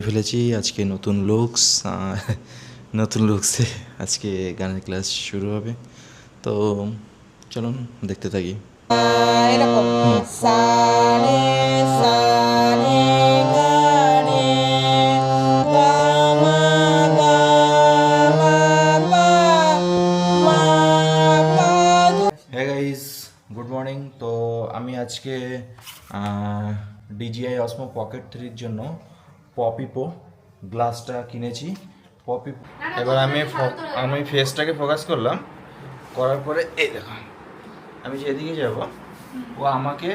ফেলেছি আজকে নতুন লুকসে আজকে গানের ক্লাস শুরু হবে। তো চলুন দেখতে থাকি। এরকম সা রে সা রে গা রে গা মা গা মা পা মা পা। Hey guys, good morning. তো আমি আজকে ডিজিআই অসমো পকেট 3-র জন্য পপিপো গ্লাসটা কিনেছি। এবার আমি ফেসটাকে ফোকাস করলাম, করার পরে এই দেখো আমি যেদিকে যাব ও আমাকে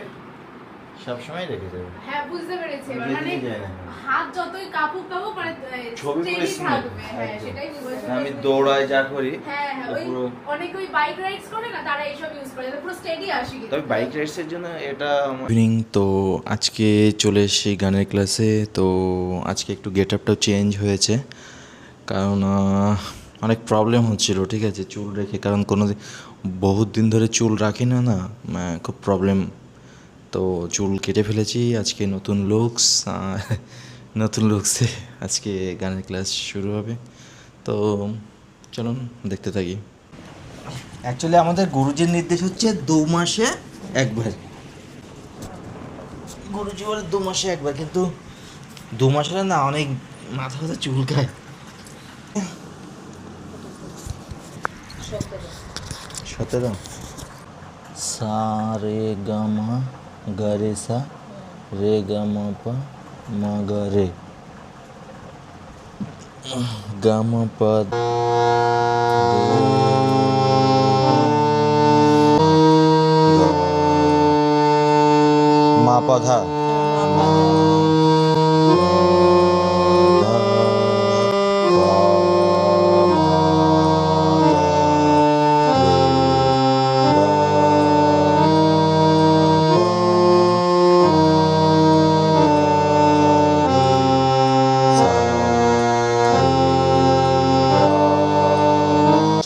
সবসময় রেখে দেবে। হ্যাঁ, বুঝতে পেরেছি। আমি মানে যেদিকে যাই না কেন। হাত যতই কাঁপুক কাঁপুক মানে ছবি steady পুরো smooth, থাকবে। হ্যাঁ, একদম। সেটাই বুঝতে আমি পেরেছি। দৌড়াই যা করি হ্যাঁ, হ্যাঁ, তো ওই পুরো। অনেকে ওই বাইক রাইডস করে না, তারা এইসব ইউজ করে যাতে পুরো স্টেডি আসে। তবে বাইক রাইডসের জন্য এটা ইভিনিং। তো আজকে চলে এসেছি গানের ক্লাসে। তো আজকে একটু গেট আপটাও চেঞ্জ হয়েছে, কারণ অনেক প্রবলেম হচ্ছিল, ঠিক আছে, চুল রেখে। কারণ বহুত দিন ধরে চুল রাখি না, খুব প্রবলেম। তো চুল কেটে ফেলেছি আজকে নতুন লুকসে আজকে গানের ক্লাস শুরু হবে। তো চলুন দেখতে থাকি। অ্যাকচুয়ালি আমাদের গুরুজির নির্দেশ হচ্ছে 2 মাসে একবার। গুরুজি বলে 2 মাসে একবার, কিন্তু 2 মাসে না অনেক মাথা ব্যথা চুলকায়। 17 সা রে গা মা গা রে সা রে গা মা পা মা গা রে গা মা পা মা পা ধা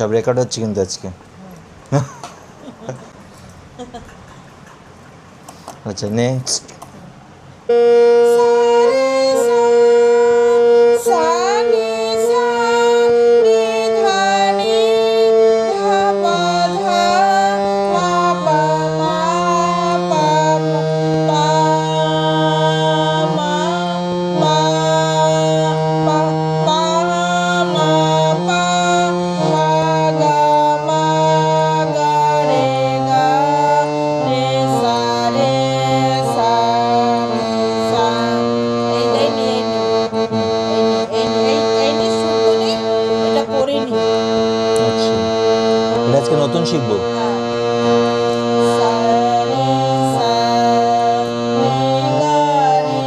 সব রেকর্ড হচ্ছে কিন্তু আজকে। আচ্ছা, নেক্সট। সা নি সা নি ধা নি ধা পা ধা মা পা মা পা পা মা মা পা পা মা পা মা গা মা গা রে সা রে সা সা এই নি শুদ্ধ নেই, এটা করে নি। আচ্ছা, এটা আজকে নতুন শিখবো। সা রে সা রে গা রে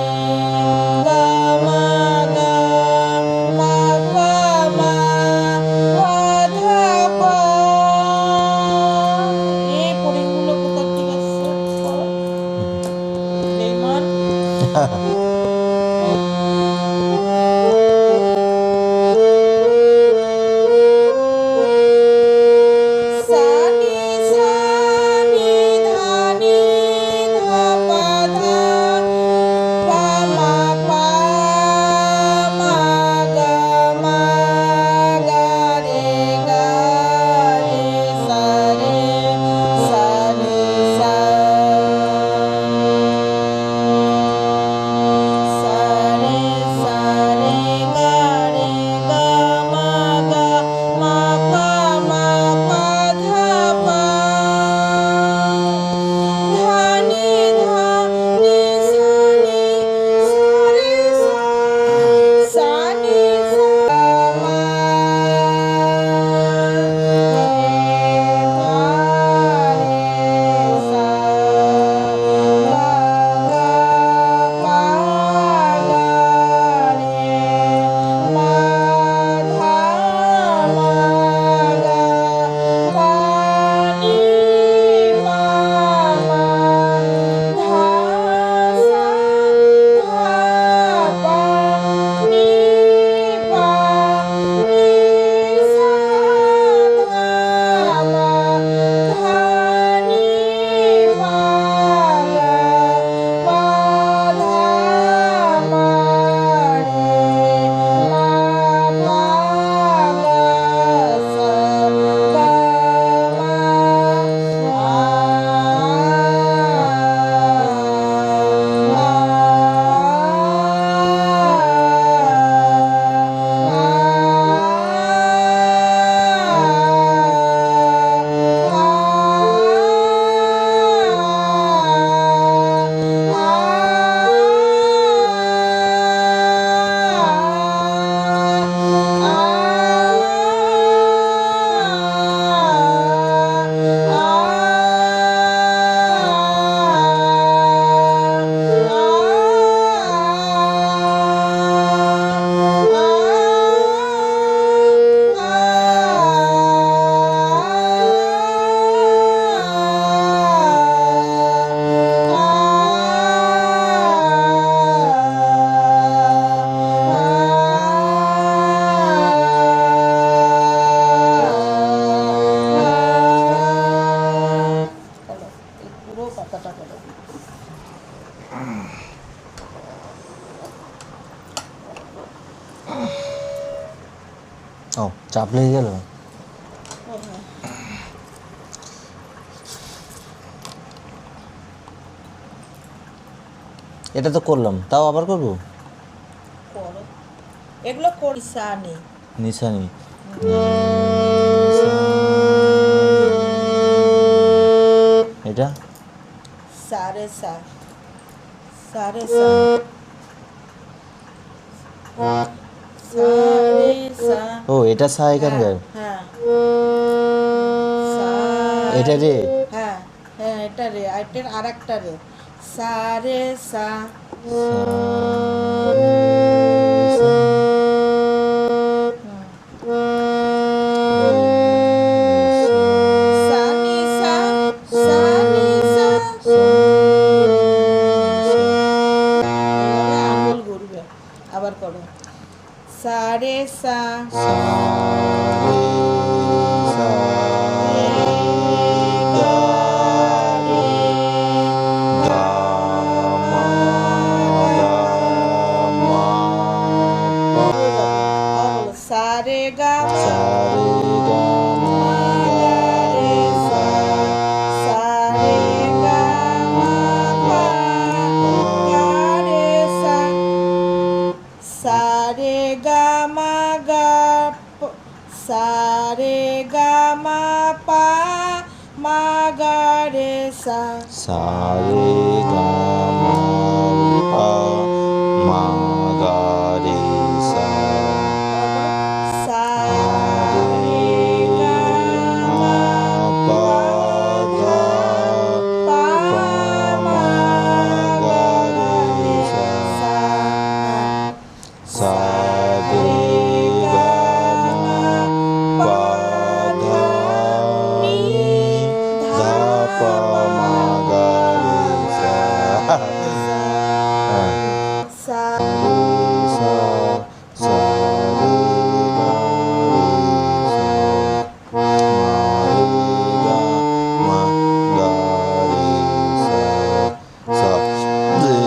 গা মা গা মা পা মা পা ধা পা। এই পরিগুলো কোথা থেকে আসছে? বেঈমান। সা নি ও চাপ লেগে গেল। এটা তো করলাম, তাও আবার করবো। করো, এগুলো করি সানি। নিশানি এটা সারে সা, সারে সা, সারে সা। ও এটা সা এখানকার, হ্যাঁ সা, এটা রে। হ্যাঁ হ্যাঁ এটা রে, এটার আর একটা রে, সারে সা। সানি সা, সানি সা। এভাবে আঙুল ঘুরবে। আবার করো, সারে সা, সারে গা মা, গা রে সা, সারে গা মা পা, গা রে সা, সারে গা মা গা প- সারে গা মা পা, মা গা রে সা। সারে গা মা পা মা গা রে সা। সারে গা মা পা গা পা, মা গা রে সা। সা। সারে গা মা পা ধা নি ধা পা মা গা রে সা। সা, সা সা রে গা রে সা। মা রে গা মা গা রে সা। সা রে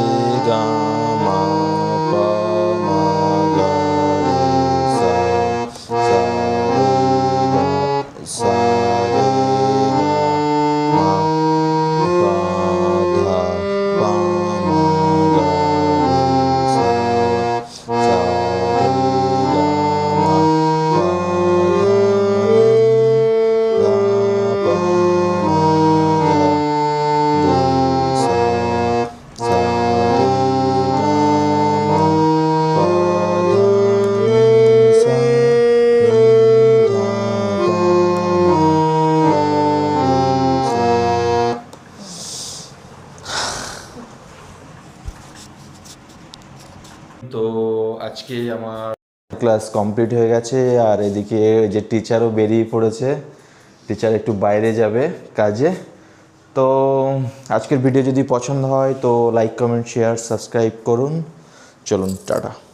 গা মা পা মা গা রে সা। সা রে গা সা রে গা মা পা ধা পা মা গা রে সা। সা রে গা মা পা ধা নি ধা পা মা গা রে সা। সা রে গা মা পা ধা নি সা নি ধা পা মা গা রে সা। তো আজকে আমার ক্লাস কমপ্লিট হয়ে গেছে, আর এদিকে যে টিচারও বেরিয়ে পড়েছে। টিচার একটু বাইরে যাবে কাজে। তো আজকের ভিডিও যদি পছন্দ হয় তো লাইক কমেন্ট শেয়ার সাবস্ক্রাইব করুন। চলুন টাটা।